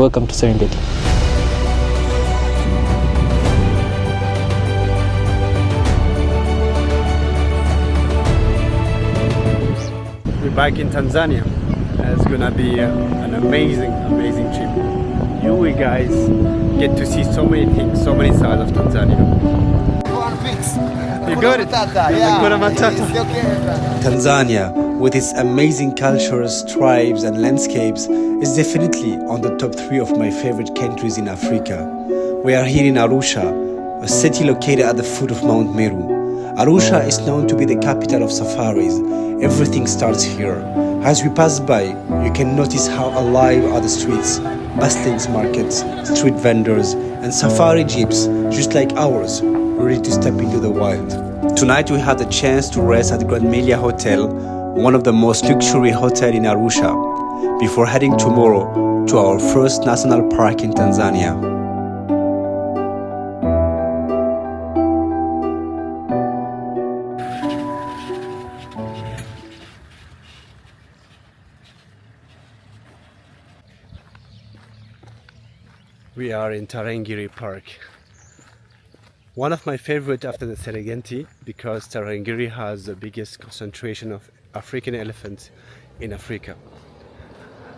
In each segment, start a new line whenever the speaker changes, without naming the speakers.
Welcome to Serengeti.
We're back in Tanzania. It's gonna be an amazing trip. You guys get to see so many things, so many sides of Tanzania. You got it? Hakuna Matata.
Tanzania, with its amazing cultures, tribes and landscapes, is definitely on the top 3 of my favorite countries in Africa. We are here in Arusha, a city located at the foot of Mount Meru. Arusha is known to be the capital of safaris. Everything starts here. As we pass by, you can notice how alive are the streets, bustling markets, street vendors and safari jeeps just like ours, ready to step into the wild. Tonight we have the chance to rest at Grand Melia Hotel, one of the most luxury hotels in Arusha, before heading tomorrow to our first national park in Tanzania.
We are in Tarangire Park. One of my favorite after the Serengeti, because Tarangire has the biggest concentration of African elephants in Africa.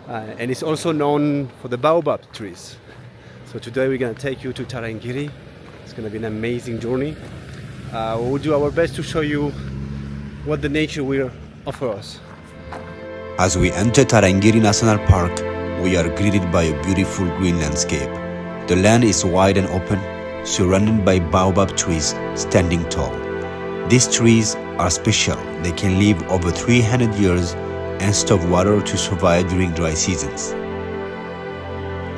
And it's also known for the baobab trees. So today we're gonna take you to Tarangire. It's gonna be an amazing journey. We'll do our best to show you what the nature will offer us.
As we enter Tarangire National Park, we are greeted by a beautiful green landscape. The land is wide and open, surrounded by baobab trees standing tall. These trees are special. They can live over 300 years and store water to survive during dry seasons.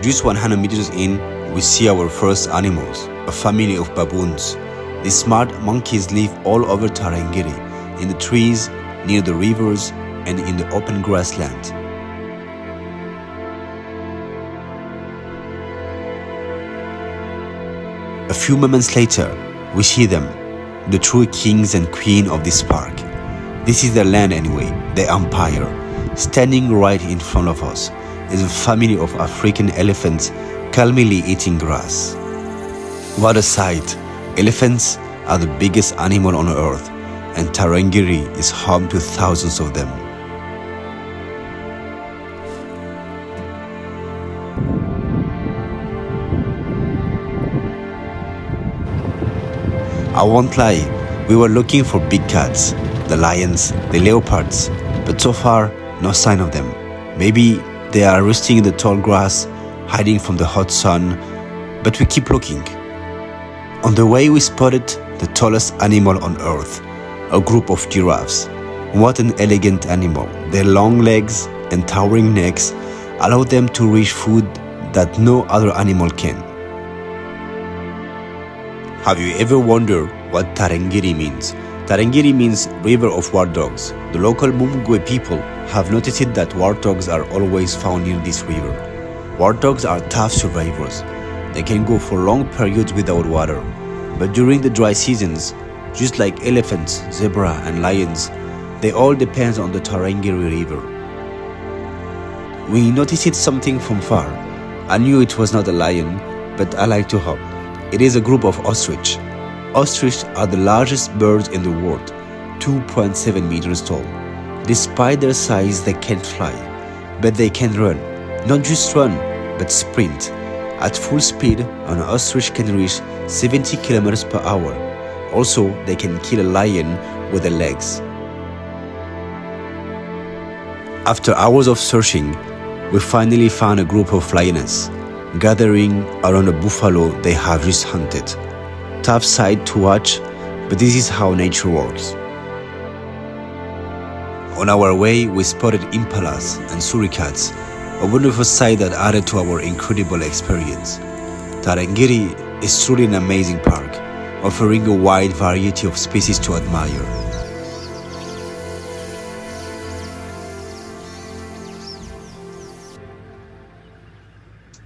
Just 100 meters in, we see our first animals, a family of baboons. These smart monkeys live all over Tarangire, in the trees, near the rivers, and in the open grassland. A few moments later, we see them, the true kings and queen of this park. This is their land anyway, the empire. Standing right in front of us is a family of African elephants calmly eating grass. What a sight! Elephants are the biggest animal on earth, and Tarangire is home to thousands of them. I won't lie, we were looking for big cats, the lions, the leopards, but so far, no sign of them. Maybe they are roosting in the tall grass, hiding from the hot sun, but we keep looking. On the way we spotted the tallest animal on earth, a group of giraffes. What an elegant animal. Their long legs and towering necks allow them to reach food that no other animal can. Have you ever wondered what Tarangire means? Tarangire means river of war dogs. The local Mumgwe people have noticed that war dogs are always found near this river. War dogs are tough survivors. They can go for long periods without water. But during the dry seasons, just like elephants, zebra and lions, they all depend on the Tarangire river. We noticed something from far. I knew it was not a lion, but I like to hope. It is a group of ostrich. Ostrich are the largest birds in the world, 2.7 meters tall. Despite their size, they can't fly, but they can run. Not just run, but sprint. At full speed, an ostrich can reach 70 kilometers per hour. Also, they can kill a lion with their legs. After hours of searching, we finally found a group of lionesses gathering around a buffalo they have just hunted. Tough sight to watch, but this is how nature works. On our way, we spotted impalas and suricats, a wonderful sight that added to our incredible experience. Tarangire is truly an amazing park, offering a wide variety of species to admire.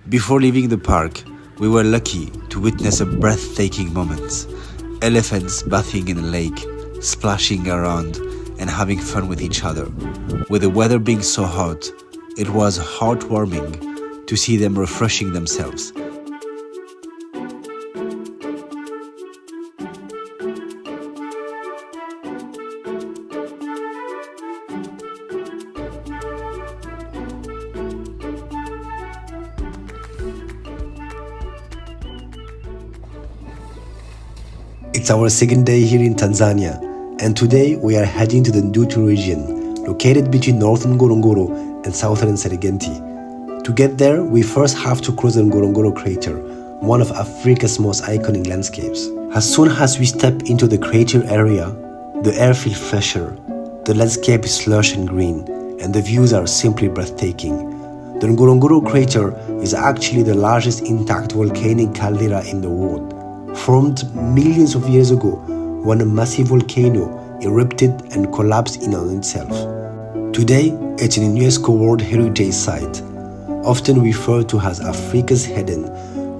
Before leaving the park, we were lucky to witness a breathtaking moment. Elephants bathing in a lake, splashing around and having fun with each other. With the weather being so hot, it was heartwarming to see them refreshing themselves. It's our second day here in Tanzania, and today we are heading to the Ndutu region, located between northern Ngorongoro and southern Serengeti. To get there, we first have to cross the Ngorongoro Crater, one of Africa's most iconic landscapes. As soon as we step into the crater area, the air feels fresher, the landscape is lush and green, and the views are simply breathtaking. The Ngorongoro Crater is actually the largest intact volcanic caldera in the world, formed millions of years ago when a massive volcano erupted and collapsed in on itself. Today, it's an UNESCO World Heritage Site, often referred to as Africa's Eden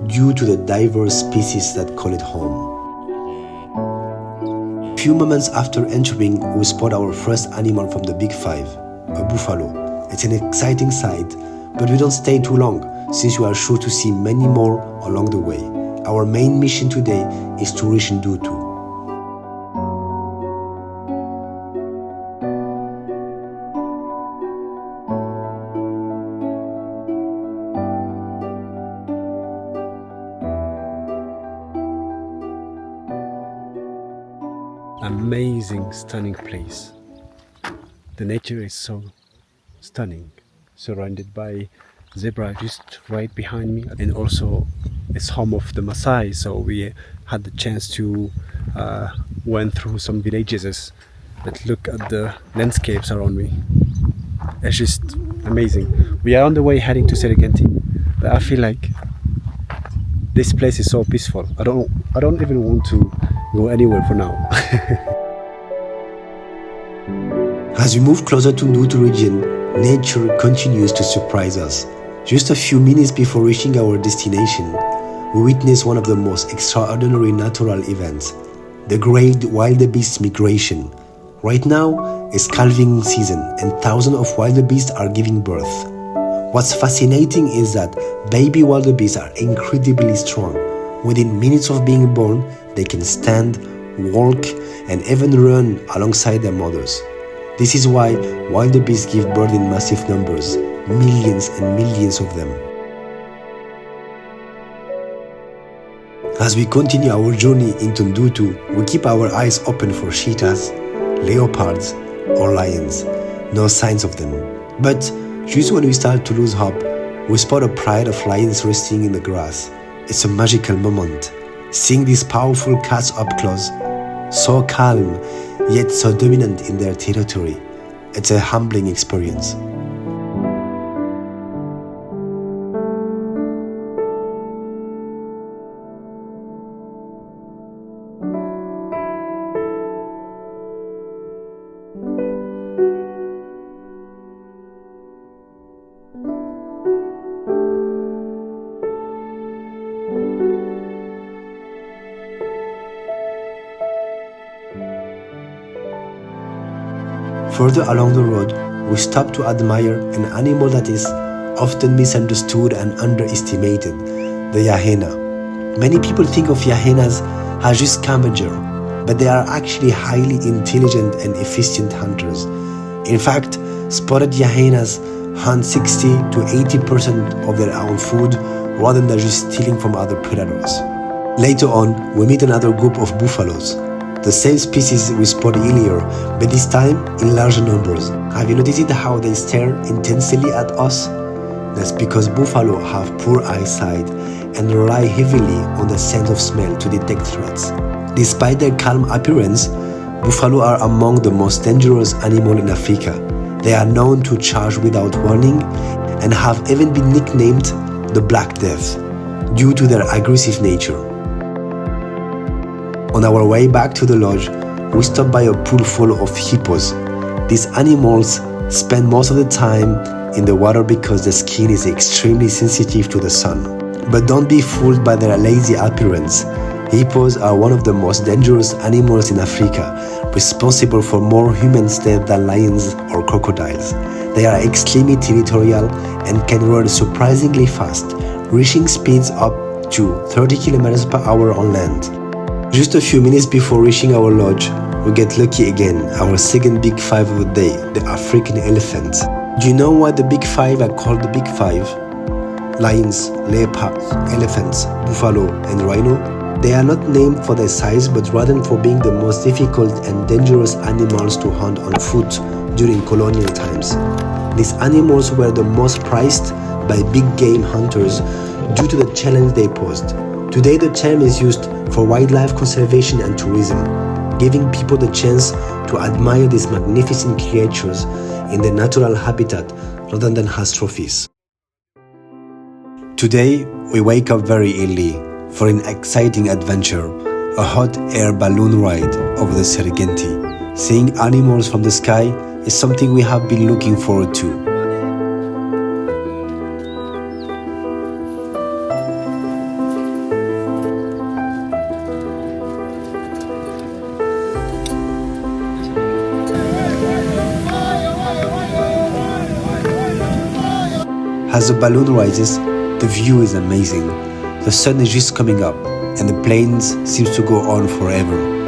due to the diverse species that call it home. A few moments after entering, we spot our first animal from the Big Five, a buffalo. It's an exciting sight, but we don't stay too long since we are sure to see many more along the way. Our main mission today is to reach Ndutu.
Amazing, stunning place. The nature is so stunning, surrounded by zebra just right behind me, and also it's home of the Maasai, so we had the chance to went through some villages that look at the landscapes around me. It's just amazing. We are on the way heading to Serengeti, but I feel like this place is so peaceful. I don't even want to go anywhere for now.
As we move closer to Ndutu region, nature continues to surprise us. Just a few minutes before reaching our destination, we witness one of the most extraordinary natural events, the great wildebeest migration. Right now, it's calving season and thousands of wildebeest are giving birth. What's fascinating is that baby wildebeest are incredibly strong. Within minutes of being born, they can stand, walk, and even run alongside their mothers. This is why wildebeest give birth in massive numbers, millions and millions of them. As we continue our journey into Ndutu, we keep our eyes open for cheetahs, leopards, or lions. No signs of them. But just when we start to lose hope, we spot a pride of lions resting in the grass. It's a magical moment. Seeing these powerful cats up close, so calm, yet so dominant in their territory. It's a humbling experience. Further along the road, we stop to admire an animal that is often misunderstood and underestimated, the hyena. Many people think of hyenas as just scavenger, but they are actually highly intelligent and efficient hunters. In fact, spotted hyenas hunt 60 to 80% of their own food rather than just stealing from other predators. Later on, we meet another group of buffaloes. The same species we spotted earlier, but this time in larger numbers. Have you noticed how they stare intensely at us? That's because buffalo have poor eyesight and rely heavily on the sense of smell to detect threats. Despite their calm appearance, buffalo are among the most dangerous animals in Africa. They are known to charge without warning and have even been nicknamed the Black Death due to their aggressive nature. On our way back to the lodge, we stop by a pool full of hippos. These animals spend most of the time in the water because their skin is extremely sensitive to the sun. But don't be fooled by their lazy appearance. Hippos are one of the most dangerous animals in Africa, responsible for more human deaths than lions or crocodiles. They are extremely territorial and can run surprisingly fast, reaching speeds up to 30 kilometers per hour on land. Just a few minutes before reaching our lodge, we get lucky again, our second big five of the day, the African elephant. Do you know why the big five are called the big five? Lions, leopards, elephants, buffalo, and rhino? They are not named for their size but rather for being the most difficult and dangerous animals to hunt on foot during colonial times. These animals were the most prized by big game hunters due to the challenge they posed. Today the term is used for wildlife conservation and tourism, giving people the chance to admire these magnificent creatures in their natural habitat rather than as trophies. Today we wake up very early for an exciting adventure, a hot air balloon ride over the Serengeti. Seeing animals from the sky is something we have been looking forward to. As the balloon rises, the view is amazing. The sun is just coming up and the planes seems to go on forever.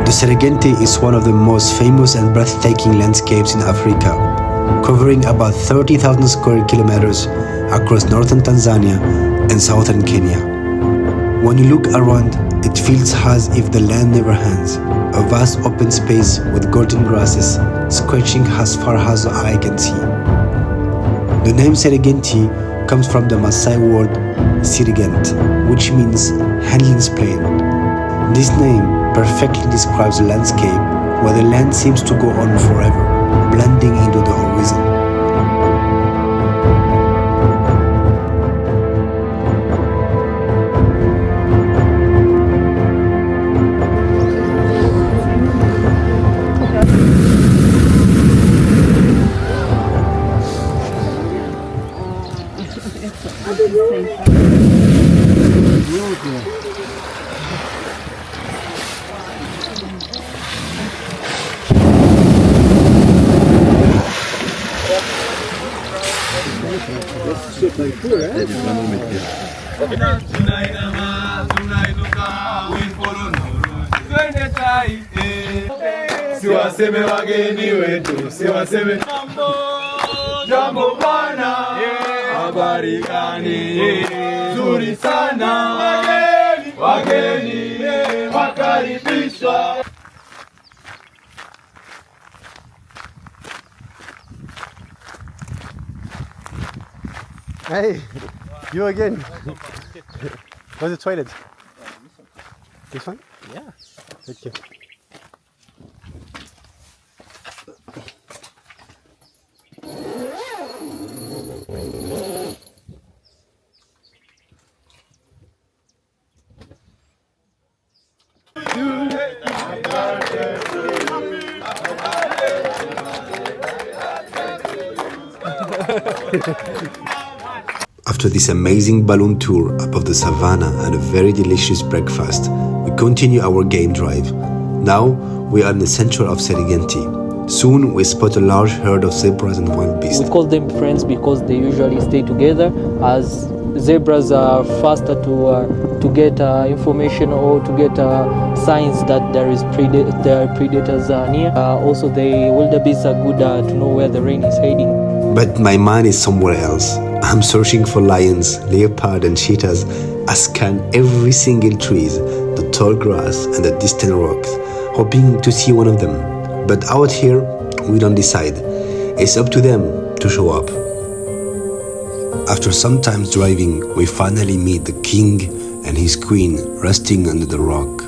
The Serengeti is one of the most famous and breathtaking landscapes in Africa, covering about 30,000 square kilometers across northern Tanzania and southern Kenya. When you look around, it feels as if the land never ends, a vast open space with golden grasses stretching as far as the eye can see. The name Serengeti comes from the Maasai word Serengent, which means Handlin's Plain. This name perfectly describes the landscape where the land seems to go on forever, blending into the horizon.
Siwaseme wageni wetu, siwaseme jambo bwana, habari gani? Nzuri sana, wageni wakaribishwa.
Hey, you again. Where's the toilet? This one?
Yeah.
Thank you.
After this amazing balloon tour above the savannah and a very delicious breakfast, we continue our game drive. Now we are in the center of Serengeti. Soon we spot a large herd of zebras and wild beasts.
We call them friends because they usually stay together, as zebras are faster to get information or to get signs that there are predators near. Also, the wildebeests are good to know where the rain is heading.
But my mind is somewhere else. I'm searching for lions, leopard and cheetahs. I scan every single tree, the tall grass and the distant rocks, hoping to see one of them. But out here, We don't decide. It's up to them to show up. After some time driving, we finally meet the king and his queen resting under the rock.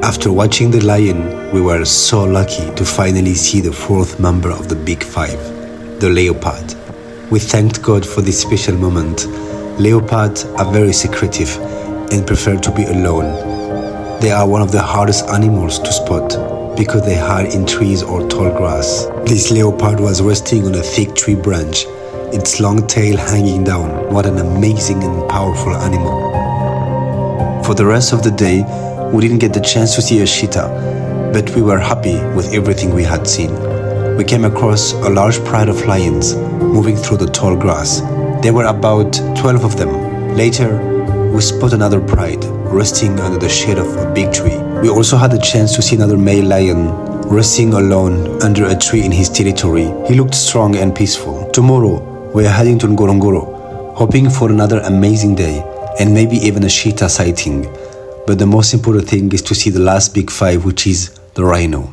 After watching the lion, we were so lucky to finally see the fourth member of the Big Five, the leopard. We thanked God for this special moment. Leopards are very secretive and prefer to be alone. They are one of the hardest animals to spot because they hide in trees or tall grass. This leopard was resting on a thick tree branch, its long tail hanging down. What an amazing and powerful animal. For the rest of the day, we didn't get the chance to see a cheetah, but we were happy with everything we had seen. We came across a large pride of lions moving through the tall grass. There were about 12 of them. Later, we spotted another pride resting under the shade of a big tree. We also had the chance to see another male lion resting alone under a tree in his territory. He looked strong and peaceful. Tomorrow, we are heading to Ngorongoro, hoping for another amazing day and maybe even a cheetah sighting. But the most important thing is to see the last Big Five, which is the rhino.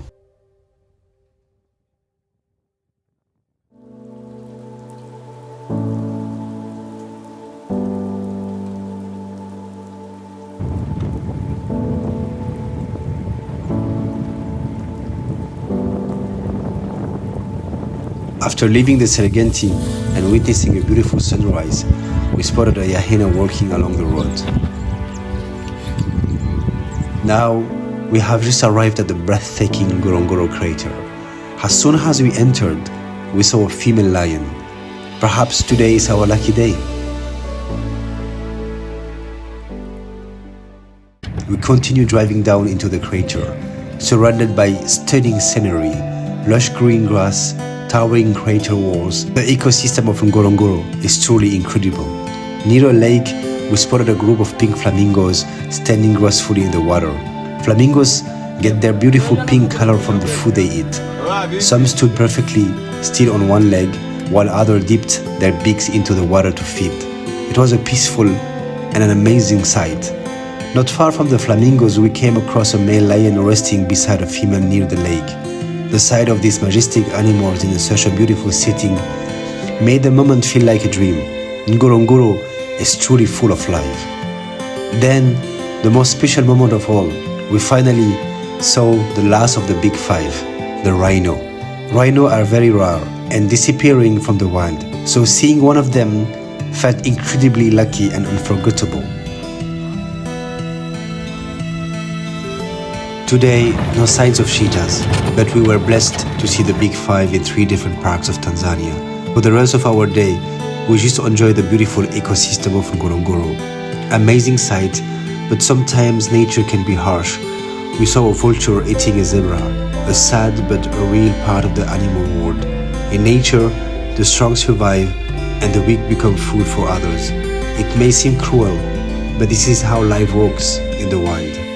After leaving the Serengeti and witnessing a beautiful sunrise, we spotted a hyena walking along the road. Now, we have just arrived at the breathtaking Ngorongoro Crater. As soon as we entered, we saw a female lion. Perhaps today is our lucky day. We continue driving down into the crater, surrounded by stunning scenery, lush green grass, towering crater walls. The ecosystem of Ngorongoro is truly incredible. Near a lake, we spotted a group of pink flamingos standing gracefully in the water. Flamingos get their beautiful pink color from the food they eat. Some stood perfectly still on one leg, while others dipped their beaks into the water to feed. It was a peaceful and an amazing sight. Not far from the flamingos, we came across a male lion resting beside a female near the lake. The sight of these majestic animals in such a beautiful setting made the moment feel like a dream. Ngorongoro is truly full of life. Then, the most special moment of all, we finally saw the last of the Big Five, the rhino. Rhino are very rare and disappearing from the wild, so seeing one of them felt incredibly lucky and unforgettable. Today, no signs of cheetahs, but we were blessed to see the Big Five in 3 different parks of Tanzania. For the rest of our day, we just enjoy the beautiful ecosystem of Ngorongoro. Amazing sight, but sometimes nature can be harsh. We saw a vulture eating a zebra, a sad but a real part of the animal world. In nature, the strong survive and the weak become food for others. It may seem cruel, but this is how life works in the wild.